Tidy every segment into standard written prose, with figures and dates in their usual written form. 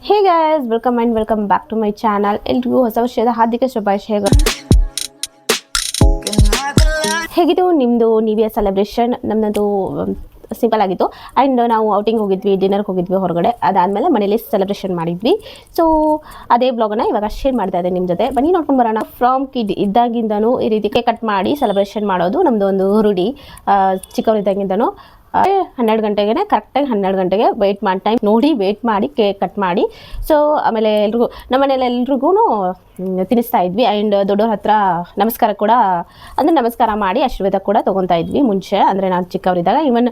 Hey guys, welcome back to my channel. ಎಲ್ರಿಗೂ ಹೊಸ ವರ್ಷದ ಹಾರ್ದಿಕ ಶುಭಾಶಯಗಳು. ಹೇಗಿತ್ತು ನಿಮ್ಮದು ನ್ಯೂ ಇಯರ್ ಸೆಲೆಬ್ರೇಷನ್? ನಮ್ಮದು ಸಿಂಪಲ್ ಆಗಿತ್ತು. ಆ್ಯಂಡ್ ನಾವು ಔಟಿಂಗ್ ಹೋಗಿದ್ವಿ, ಡಿನ್ನರ್ಗೆ ಹೋಗಿದ್ವಿ ಹೊರಗಡೆ. ಅದಾದಮೇಲೆ ಮನೇಲಿ ಸೆಲೆಬ್ರೇಷನ್ ಮಾಡಿದ್ವಿ. ಸೊ ಅದೇ ಬ್ಲಾಗನ್ನು ಇವಾಗ ಶೇರ್ ಮಾಡ್ತಾ ಇದ್ದೆ ನಿಮ್ಮ ಜೊತೆ. ಬನ್ನಿ ನೋಡ್ಕೊಂಡು ಬರೋಣ. ಫ್ರಾಮ್ ಕಿಡ್ ಇದ್ದಾಗಿಂದನೂ ಈ ರೀತಿ ಕೇಕ್ ಕಟ್ ಮಾಡಿ ಸೆಲೆಬ್ರೇಷನ್ ಮಾಡೋದು ನಮ್ಮದು ಒಂದು ರೂಢಿ. ಚಿಕ್ಕವರಿದ್ದಾಗಿಂದನೂ 12 ಗಂಟೆಗೆ ಕರೆಕ್ಟಾಗಿ 12 ಗಂಟೆಗೆ ವೆಯ್ಟ್ ಮಾಡಿ, ಟೈಮ್ ನೋಡಿ ವೆಯ್ಟ್ ಮಾಡಿ ಕೇಕ್ ಕಟ್ ಮಾಡಿ. ಸೊ ಆಮೇಲೆ ಎಲ್ರಿಗೂ ನಮ್ಮ ಮನೇಲಿ ಎಲ್ರಿಗೂ ತಿನ್ನಿಸ್ತಾ ಇದ್ವಿ. ಆ್ಯಂಡ್ ದೊಡ್ಡವ್ರ ಹತ್ರ ನಮಸ್ಕಾರ ಕೂಡ, ಅಂದರೆ ನಮಸ್ಕಾರ ಮಾಡಿ ಆಶೀರ್ವಾದ ಕೂಡ ತೊಗೊತಾ ಇದ್ವಿ ಮುಂಚೆ, ಅಂದರೆ ನಾನು ಚಿಕ್ಕವರಿದ್ದಾಗ. ಈವನ್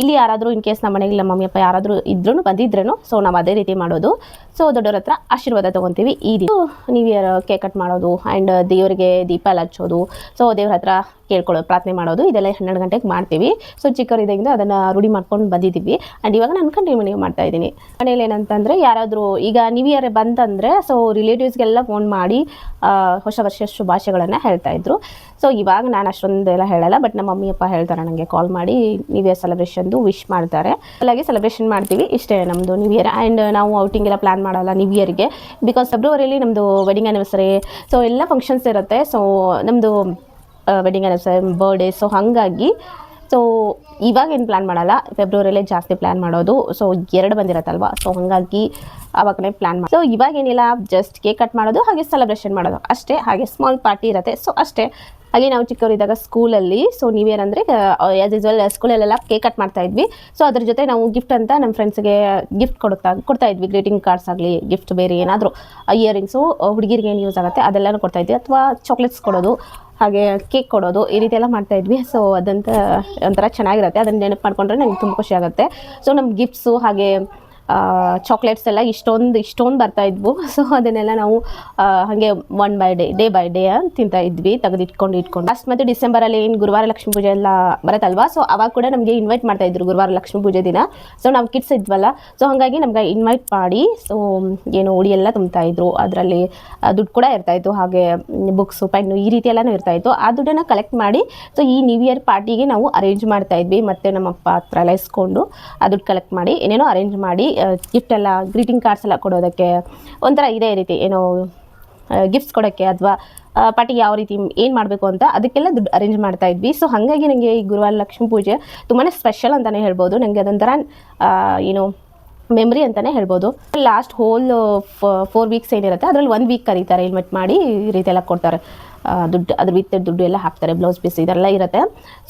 ಇಲ್ಲಿ ಯಾರಾದರೂ ಇನ್ ಕೇಸ್ ನಮ್ಮ ಮನೆಗೆ ನಮ್ಮ ಮಮ್ಮಿ ಅಪ್ಪ ಯಾರಾದರೂ ಇದ್ರೂ ಬಂದಿದ್ರೇನು, ಸೊ ನಾವು ಅದೇ ರೀತಿ ಮಾಡೋದು. ಸೊ ದೊಡ್ಡವ್ರ ಹತ್ರ ಆಶೀರ್ವಾದ ತೊಗೊತೀವಿ. ಈ ರೀತಿ ನ್ಯೂ ಇಯರ್ ಕೇಕ್ ಕಟ್ ಮಾಡೋದು ಆ್ಯಂಡ್ ದೇವರಿಗೆ ದೀಪ ಎಲ್ಲ ಹಚ್ಚೋದು, ಸೊ ದೇವ್ರ ಹತ್ರ ಕೇಳ್ಕೊಳ್ಳೋದು, ಪ್ರಾರ್ಥನೆ ಮಾಡೋದು, ಇದೆಲ್ಲ 12 ಗಂಟೆಗೆ ಮಾಡ್ತೀವಿ. ಸೊ ಚಿಕ್ಕವರಿದ್ದಾಗಿಂದ ಅದನ್ನು ರೂಢಿ ಮಾಡ್ಕೊಂಡು ಬಂದಿದ್ದೀವಿ. ಆ್ಯಂಡ್ ಇವಾಗ ನಾನು ಕಂಟಿನ್ಯೂ ಮಾಡ್ತಾ ಇದ್ದೀನಿ. ಮನೇಲಿ ಏನಂತಂದರೆ ಯಾರಾದರೂ ಈಗ ನ್ಯೂ ಇಯರ್ ಬಂತಂದರೆ ಸೊ ರಿಲೇಟಿವ್ಸ್ಗೆಲ್ಲ ಫೋನ್ ಮಾಡಿ ಹೊಸ ವರ್ಷ ಶುಭಾಶಯಗಳನ್ನು ಹೇಳ್ತಾಯಿದ್ರು. ಸೊ ಇವಾಗ ನಾನು ಅಷ್ಟೊಂದೆಲ್ಲ ಹೇಳಲ್ಲ, ಬಟ್ ನಮ್ಮ ಮಮ್ಮಿ ಅಪ್ಪ ಹೇಳ್ತಾರೆ, ನನಗೆ ಕಾಲ್ ಮಾಡಿ ನ್ಯೂ ಇಯರ್ ಸೆಲೆಬ್ರೇಷನ್ದು ವಿಶ್ ಮಾಡ್ತಾರೆ. అలాగే ಸೆಲೆಬ್ರೇಷನ್ ಮಾಡ್ತೀವಿ. ಇಷ್ಟೇ ನಮ್ಮದು ನ್ಯೂ ಇಯರ್. ಆ್ಯಂಡ್ ನಾವು ಔಟಿಂಗ್ ಎಲ್ಲ ಪ್ಲ್ಯಾನ್ ಮಾಡಲ್ಲ ನ್ಯೂ ಇಯರ್ಗೆ, ಬಿಕಾಸ್ ಫೆಬ್ರವರಿಯಲ್ಲಿ ನಮ್ಮದು ವೆಡ್ಡಿಂಗ್ ಆ್ಯನಿವರ್ಸರಿ, ಸೊ ಎಲ್ಲ ಫಂಕ್ಷನ್ಸ್ ಇರುತ್ತೆ. ಸೊ ನಮ್ಮದು ವೆಡ್ಡಿಂಗ್ ಆ್ಯನಿವರ್ಸರಿ, ಬರ್ಡೇ, ಸೊ ಹಾಗಾಗಿ ಸೊ ಇವಾಗ ಏನು ಪ್ಲ್ಯಾನ್ ಮಾಡಲ್ಲ, ಫೆಬ್ರವರಿಯಲ್ಲೇ ಜಾಸ್ತಿ ಪ್ಲ್ಯಾನ್ ಮಾಡೋದು. ಸೊ 2 ಬಂದಿರತ್ತಲ್ವ, ಸೊ ಹಾಗಾಗಿ ಆವಾಗಲೇ ಪ್ಲ್ಯಾನ್ ಮಾಡಿ. ಸೊ ಇವಾಗೇನಿಲ್ಲ, ಜಸ್ಟ್ ಕೇಕ್ ಕಟ್ ಮಾಡೋದು, ಹಾಗೆ ಸೆಲೆಬ್ರೇಷನ್ ಮಾಡೋದು ಅಷ್ಟೇ. ಹಾಗೆ ಸ್ಮಾಲ್ ಪಾರ್ಟಿ ಇರುತ್ತೆ, ಸೊ ಅಷ್ಟೇ. ಹಾಗೆ ನಾವು ಚಿಕ್ಕವರಿದ್ದಾಗ ಸ್ಕೂಲಲ್ಲಿ, ಸೊ ನ್ಯೂ ಇಯರ್ ಅಂದರೆ ಆ್ಯಸ್ ಯೂಸ್ವಲ್ ಸ್ಕೂಲಲ್ಲೆಲ್ಲ ಕೇಕ್ ಕಟ್ ಮಾಡ್ತಾಯಿದ್ವಿ. ಸೊ ಅದ್ರ ಜೊತೆ ನಾವು ಗಿಫ್ಟ್ ಅಂತ ನಮ್ಮ ಫ್ರೆಂಡ್ಸ್ಗೆ ಗಿಫ್ಟ್ ಕೊಡ್ತಾಯಿದ್ವಿ. ಗ್ರೀಟಿಂಗ್ ಕಾರ್ಡ್ಸ್ ಆಗಲಿ, ಗಿಫ್ಟ್ ಬೇರೆ ಏನಾದರೂ ಇಯರಿಂಗ್ಸು ಹುಡುಗಿರಿಗೆ ಏನು ಯೂಸ್ ಆಗುತ್ತೆ ಅದೆಲ್ಲನೂ ಕೊಡ್ತಾಯಿದ್ವಿ. ಅಥವಾ ಚಾಕ್ಲೇಟ್ಸ್ ಕೊಡೋದು, ಹಾಗೆ ಕೇಕ್ ಕೊಡೋದು, ಈ ರೀತಿ ಎಲ್ಲ ಮಾಡ್ತಾಯಿದ್ವಿ. ಸೊ ಅದಂತ ಒಂಥರ ಚೆನ್ನಾಗಿರುತ್ತೆ. ಅದನ್ನು ನೆನಪು ಮಾಡಿಕೊಂಡ್ರೆ ನನಗೆ ತುಂಬ ಖುಷಿ ಆಗುತ್ತೆ. ಸೊ ನಮ್ಮ ಗಿಫ್ಟ್ಸು ಹಾಗೆ ಚಾಕ್ಲೇಟ್ಸ್ ಎಲ್ಲ ಇಷ್ಟೊಂದು ಬರ್ತಾಯಿದ್ವು. ಸೊ ಅದನ್ನೆಲ್ಲ ನಾವು ಹಾಗೆ ಡೇ ಬೈ ಡೇ ತಿಂತಾಯಿದ್ವಿ, ಇಟ್ಕೊಂಡು. ಲಾಸ್ಟ್ ಮತ್ತು ಡಿಸೆಂಬರಲ್ಲಿ ಏನು ಗುರುವಾರ ಲಕ್ಷ್ಮೀ ಪೂಜೆ ಎಲ್ಲ ಬರುತ್ತಲ್ವ, ಸೊ ಅವಾಗ ಕೂಡ ನಮಗೆ ಇನ್ವೈಟ್ ಮಾಡ್ತಾಯಿದ್ರು ಗುರುವಾರ ಲಕ್ಷ್ಮೀ ಪೂಜೆ ದಿನ. ಸೊ ನಾವು ಕಿಡ್ಸ್ ಇದ್ವಲ್ಲ, ಸೊ ಹಾಗಾಗಿ ನಮ್ಗೆ ಇನ್ವೈಟ್ ಮಾಡಿ ಸೊ ಏನು ಉಡಿ ಎಲ್ಲ ತುಂಬ್ತಾಯಿದ್ರು. ಅದರಲ್ಲಿ ದುಡ್ಡು ಕೂಡ ಇರ್ತಾಯಿತ್ತು, ಹಾಗೆ ಬುಕ್ಸು, ಪೆನ್ನು, ಈ ರೀತಿ ಎಲ್ಲನೂ ಇರ್ತಾಯಿತ್ತು. ಆ ದುಡ್ಡನ್ನು ಕಲೆಕ್ಟ್ ಮಾಡಿ ಸೊ ಈ ನ್ಯೂ ಇಯರ್ ಪಾರ್ಟಿಗೆ ನಾವು ಅರೇಂಜ್ ಮಾಡ್ತಾಯಿದ್ವಿ. ಮತ್ತು ನಮ್ಮ ಅಪ್ಪ ಹತ್ರ ಎಲ್ಲ ಇಸ್ಕೊಂಡು ಆ ದುಡ್ಡು ಕಲೆಕ್ಟ್ ಮಾಡಿ ಏನೇನೋ ಅರೇಂಜ್ ಮಾಡಿ ಗಿಫ್ಟ್ ಎಲ್ಲ, ಗ್ರೀಟಿಂಗ್ ಕಾರ್ಡ್ಸ್ ಎಲ್ಲ ಕೊಡೋದಕ್ಕೆ ಒಂಥರ ಇದೇ ರೀತಿ ಏನೋ ಗಿಫ್ಟ್ಸ್ ಕೊಡೋಕ್ಕೆ, ಅಥವಾ ಪಾರ್ಟಿಗೆ ಯಾವ ರೀತಿ ಏನು ಮಾಡಬೇಕು ಅಂತ ಅದಕ್ಕೆಲ್ಲ ದುಡ್ಡು ಅರೇಂಜ್ ಮಾಡ್ತಾ ಇದ್ವಿ. ಸೊ ಹಾಗಾಗಿ ನನಗೆ ಈ ಗುರುವಾರ ಲಕ್ಷ್ಮೀ ಪೂಜೆ ತುಂಬಾ ಸ್ಪೆಷಲ್ ಅಂತಲೇ ಹೇಳ್ಬೋದು. ನನಗೆ ಅದೊಂಥರ ಏನು ಮೆಮ್ರಿ ಅಂತಲೇ ಹೇಳ್ಬೋದು. ಲಾಸ್ಟ್ ಹೋಲ್ 4 ವೀಕ್ಸ್ ಏನಿರುತ್ತೆ ಅದರಲ್ಲಿ 1 ವೀಕ್ ಕರೀತಾರೆ, ಇನ್ವೈಟ್ ಮಾಡಿ ಈ ರೀತಿ ಎಲ್ಲ ಕೊಡ್ತಾರೆ. ದುಡ್ಡು, ಅದ್ರ ವಿತ್ ದುಡ್ಡು ಎಲ್ಲ ಹಾಕ್ತಾರೆ, ಬ್ಲೌಸ್ ಪೀಸ್ ಇದೆಲ್ಲ ಇರುತ್ತೆ.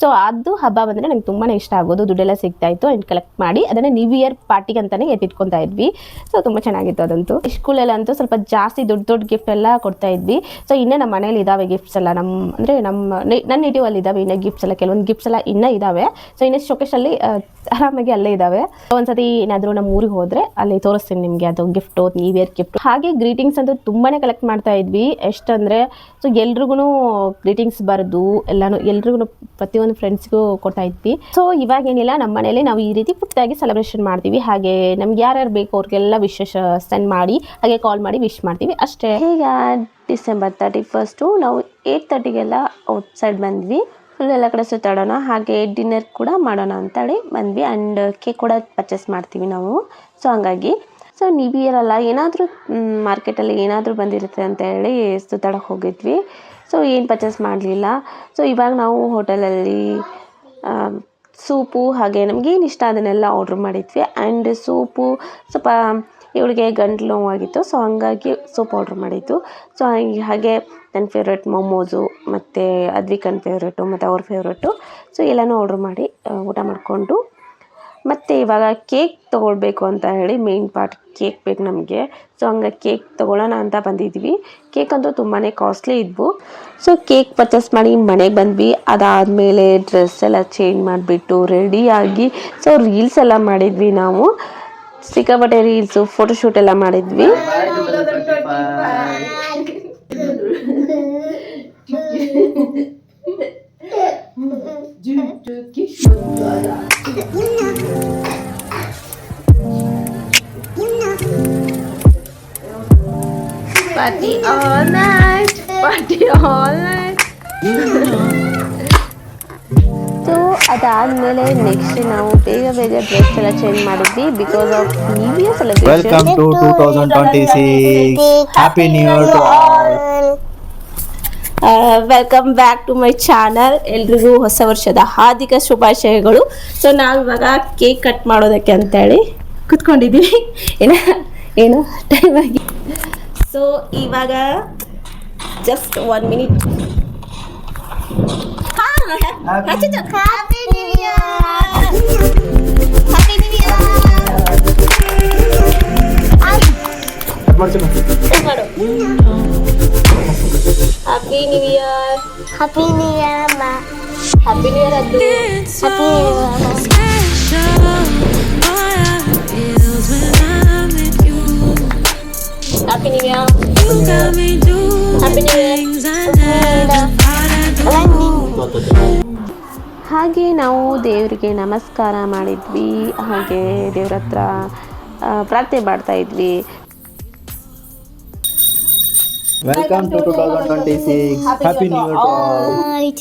ಸೊ ಅದು ಹಬ್ಬ ಬಂದರೆ ನಂಗೆ ತುಂಬಾ ಇಷ್ಟ ಆಗೋದು. ದುಡ್ಡೆಲ್ಲ ಸಿಗ್ತಾಯಿತ್ತು, ಆ್ಯಂಡ್ ಕಲೆಕ್ಟ್ ಮಾಡಿ ಅದನ್ನು ನ್ಯೂ ಇಯರ್ ಪಾರ್ಟಿಗೆ ಅಂತಲೇ ಎತ್ತಿಟ್ಕೊತಾ ಇದ್ವಿ. ಸೊ ತುಂಬ ಚೆನ್ನಾಗಿತ್ತು ಅದಂತೂ. ಸ್ಕೂಲಲ್ಲಂತೂ ಸ್ವಲ್ಪ ಜಾಸ್ತಿ ದೊಡ್ಡ ಗಿಫ್ಟ್ ಎಲ್ಲ ಕೊಡ್ತಾ ಇದ್ವಿ. ಸೊ ಇನ್ನೂ ನಮ್ಮ ಮನೇಲಿ ಇದ್ದಾವೆ ಗಿಫ್ಟ್ಸ್ ಎಲ್ಲ, ನನ್ನ ನೇಟಿವಲ್ಲಿ ಇದ್ದಾವೆ ಇನ್ನೂ ಗಿಫ್ಟ್ಸ್ ಎಲ್ಲ, ಕೆಲವೊಂದು ಗಿಫ್ಟ್ಸ್ ಎಲ್ಲ ಇನ್ನೂ ಇದ್ದಾವೆ. ಸೊ ಇನ್ನೂ ಶೋಕೇಶಲ್ಲಿ ಆರಾಮಾಗಿ ಅಲ್ಲೇ ಇದ್ದಾವೆ. ಒಂದ್ಸತಿ ಏನಾದರೂ ನಮ್ಮ ಊರಿಗೆ ಹೋದರೆ ಅಲ್ಲಿ ತೋರಿಸ್ತೀನಿ ನಿಮಗೆ ಅದು ಗಿಫ್ಟು, ನ್ಯೂ ಇಯರ್ ಗಿಫ್ಟ್. ಹಾಗೆ ಗ್ರೀಟಿಂಗ್ಸ್ ಅಂತೂ ತುಂಬಾ ಕಲೆಕ್ಟ್ ಮಾಡ್ತಾ ಇದ್ವಿ. ಎಷ್ಟಂದರೆ ಸೊ ಎಲ್ರಿಗೂ ಗ್ರೀಟಿಂಗ್ಸ್ ಬರೆದು ಎಲ್ರಿಗೂ ಪ್ರತಿಯೊಂದು ಫ್ರೆಂಡ್ಸ್ಗೂ ಕೊಡ್ತಾ ಇದ್ವಿ. ಸೊ ಇವಾಗೇನಿಲ್ಲ, ನಮ್ಮ ಮನೇಲಿ ನಾವು ಈ ರೀತಿ ಪುಟ್ಟದಾಗಿ ಸೆಲೆಬ್ರೇಷನ್ ಮಾಡ್ತೀವಿ. ಹಾಗೆ ನಮ್ಗೆ ಯಾರ್ಯಾರು ಬೇಕು ಅವ್ರಿಗೆಲ್ಲ ವಿಶೇಷ ಸೆಂಡ್ ಮಾಡಿ, ಹಾಗೆ ಕಾಲ್ ಮಾಡಿ ವಿಶ್ ಮಾಡ್ತೀವಿ ಅಷ್ಟೇ. ಈಗ ಡಿಸೆಂಬರ್ 31 ನಾವು 8:30ಗೆಲ್ಲ ಔಟ್ಸೈಡ್ ಬಂದ್ವಿ. ಫುಲ್ ಎಲ್ಲ ಕಡೆ ಸುತ್ತಾಡೋಣ, ಹಾಗೆ ಡಿನ್ನರ್ ಕೂಡ ಮಾಡೋಣ ಅಂತೇಳಿ ಬಂದ್ವಿ. ಆ್ಯಂಡ್ ಕೇಕ್ ಕೂಡ ಪರ್ಚೇಸ್ ಮಾಡ್ತೀವಿ ನಾವು. ಸೊ ಹಂಗಾಗಿ ಸೊ ನ್ಯೂ ಇಯರ್ ಅಲ್ಲ, ಏನಾದರೂ ಮಾರ್ಕೆಟಲ್ಲಿ ಏನಾದರೂ ಬಂದಿರುತ್ತೆ ಅಂತೇಳಿ ಸುತ್ತಾಡೋಕೆ ಹೋಗಿದ್ವಿ. ಸೊ ಏನು ಪರ್ಚೇಸ್ ಮಾಡಲಿಲ್ಲ. ಸೊ ಇವಾಗ ನಾವು ಹೋಟೆಲಲ್ಲಿ ಸೂಪು, ಹಾಗೆ ನಮಗೇನು ಇಷ್ಟ ಅದನ್ನೆಲ್ಲ ಆರ್ಡ್ರ್ ಮಾಡಿದ್ವಿ. ಆ್ಯಂಡ್ ಸೂಪು ಸ್ವಲ್ಪ ಇವಳಿಗೆ ಗಂಟ್ಲು ನೋವಾಗಿತ್ತು, ಸೊ ಹಂಗಾಗಿ ಸೂಪ್ ಆರ್ಡ್ರ್ ಮಾಡಿದ್ದು. ಸೊ ಹಾಗೆ ನನ್ನ ಫೇವ್ರೆಟ್ ಮೊಮೋಸು, ಮತ್ತು ಅದ್ವಿಕನ್ ಫೇವ್ರೆಟು, ಮತ್ತು ಅವ್ರ ಫೇವ್ರೆಟು. ಸೊ ಎಲ್ಲನೂ ಆರ್ಡ್ರ್ ಮಾಡಿ ಊಟ ಮಾಡಿಕೊಂಡು, ಮತ್ತು ಇವಾಗ ಕೇಕ್ ತೊಗೊಳ್ಬೇಕು ಅಂತ ಹೇಳಿ, ಮೇನ್ ಪಾರ್ಟ್ ಕೇಕ್ ಬೇಕು ನಮಗೆ. ಸೊ ಹಂಗೆ ಕೇಕ್ ತೊಗೊಳ್ಳೋಣ ಅಂತ ಬಂದಿದ್ವಿ. ಕೇಕ್ ಅಂತೂ ತುಂಬಾ ಕಾಸ್ಟ್ಲಿ ಇದ್ವು. ಸೊ ಕೇಕ್ ಪರ್ಚೇಸ್ ಮಾಡಿ ಮನೆಗೆ ಬಂದ್ವಿ. ಅದಾದಮೇಲೆ ಡ್ರೆಸ್ ಎಲ್ಲ ಚೇಂಜ್ ಮಾಡಿಬಿಟ್ಟು ರೆಡಿಯಾಗಿ ಸೊ ರೀಲ್ಸ್ ಎಲ್ಲ ಮಾಡಿದ್ವಿ ನಾವು. ಸಿಕ್ಕಾಪಟ್ಟೆ ರೀಲ್ಸು, ಫೋಟೋಶೂಟ್ ಎಲ್ಲ ಮಾಡಿದ್ವಿ. Party all night, party all night. So ಅದಾದಮೇಲೆ ನೆಕ್ಸ್ಟ್ ನಾವು ಬೇಗ ಡ್ರೆಸ್ ಎಲ್ಲ ಚೇಂಜ್ ಮಾಡಿದ್ವಿ because of new year welcome celebration. To 2026 happy new year to all. Welcome back to my channel. ಎಲ್ರಿಗೂ ಹೊಸ ವರ್ಷದ ಹಾರ್ದಿಕ ಶುಭಾಶಯಗಳು. ಸೊ ನಾವಿವಾಗ ಕೇಕ್ ಕಟ್ ಮಾಡೋದಕ್ಕೆ ಅಂತೇಳಿ ಕುತ್ಕೊಂಡಿದ್ದೀವಿ. ಏನು ಟೈಮ್ ಆಗಿ. ಸೊ ಇವಾಗ just 1 minute. Happy New Year! Happy New Year! Happy new year. Happy New Year, Ma. Happy new year ಅದು. Happy New Year. Happy new year. Happy new year. ಹಾಗೆ ನಾವು ದೇವರಿಗೆ ನಮಸ್ಕಾರ ಮಾಡಿದ್ವಿ, ಹಾಗೆ ದೇವ್ರ ಹತ್ರ ಪ್ರಾರ್ಥನೆ ಮಾಡ್ತಾ ಇದ್ವಿ. Welcome to 2026 happy new year to all. Right.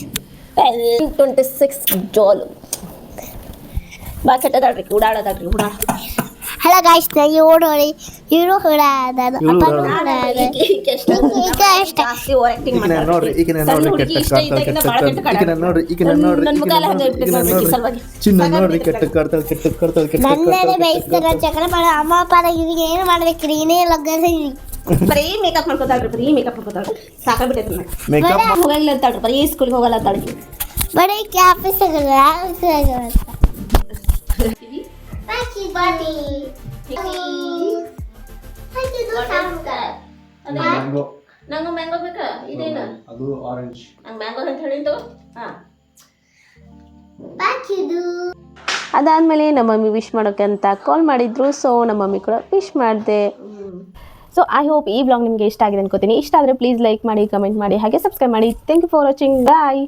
26 ಜೋಲು ಬಾ ಕೆಟ್ಟದಾಡ್ರಿ ಉಡಾಡೋದಾಡ್ರಿ ಉಡಾಡ. Hello guys, ನಾನು ಓಡೋಡಿ ಇವರು ನಾನು ಅಪ್ಪ ಜಾಸ್ತಿ ಓವರ್ ಆಕ್ಟಿಂಗ್ ಈಗಿನ ನೋಡ್ರಿ ಈಗಿನ ನೋಡ್ರಿ ಕೆಟ್ಟ ಕಾಡ್ತಾಳೆ ಈಗಿನ ನೋಡ್ರಿ ಈಗಿನ ನೋಡ್ರಿ ಚಿನ್ನ ನೋಡ್ರಿ ಕೆಟ್ಟ ಕಾಡ್ತಾಳೆ ನನ್ನೇ ಬಯಸ್ತಾರ ಚಕ್ರ ಮಾಡ ಅಮ್ಮ ಅಪ್ಪ ಇವ್ರಿಗೆ ಏನು ಮಾಡ್ಬೇಕ್ರಿ ಏನೇ ಲಗ್ನ ಬರೀ ಮೇಕಪ್ ಮಾಡ್ಕೊತಾಳ್ರಿ ಸಾಕಾಗ್ಬಿಟ್ಟೈತೆ ಮೇಕಪ್ ಹೋಗಲ್ಲ ಅಂತಾಳ್ರಿ, ಬರೀ ಸ್ಕೂಲ್ಗೆ ಹೋಗಲ್ಲ ಅಂತಾಳ್ರಿ. ಬರೀ ಕ್ಯಾಪಸ್ ಮ್ಯಾಂಗೋ ನಂಗೆ ಮ್ಯಾಂಗೋ ಬೇಕಾ? ಇದೇನು ಅದು ಆರೆಂಜ್. ನಂಗೆ ಮ್ಯಾಂಗೋ ಅಂತ ಹೇಳಿದ್ದು. ಹಾಂ, ಅದಾದಮೇಲೆ ನಮ್ಮ ಮಮ್ಮಿ ವಿಶ್ ಮಾಡೋಕ್ಕೆ ಅಂತ ಕಾಲ್ ಮಾಡಿದ್ರು. ಸೊ ನಮ್ಮ ಮಮ್ಮಿ ಕೂಡ ವಿಶ್ ಮಾಡಿದೆ. ಸೊ ಐ ಹೋಪ್ ಈ ಬ್ಲಾಗ್ ನಿಮಗೆ ಇಷ್ಟ ಆಗಿದೆ ಅನ್ಕೋತೀನಿ. ಇಷ್ಟ ಆದರೆ ಪ್ಲೀಸ್ ಲೈಕ್ ಮಾಡಿ, ಕಮೆಂಟ್ ಮಾಡಿ, ಹಾಗೆ ಸಬ್ಸ್ಕ್ರೈಬ್ ಮಾಡಿ. Thank you for watching. Bye.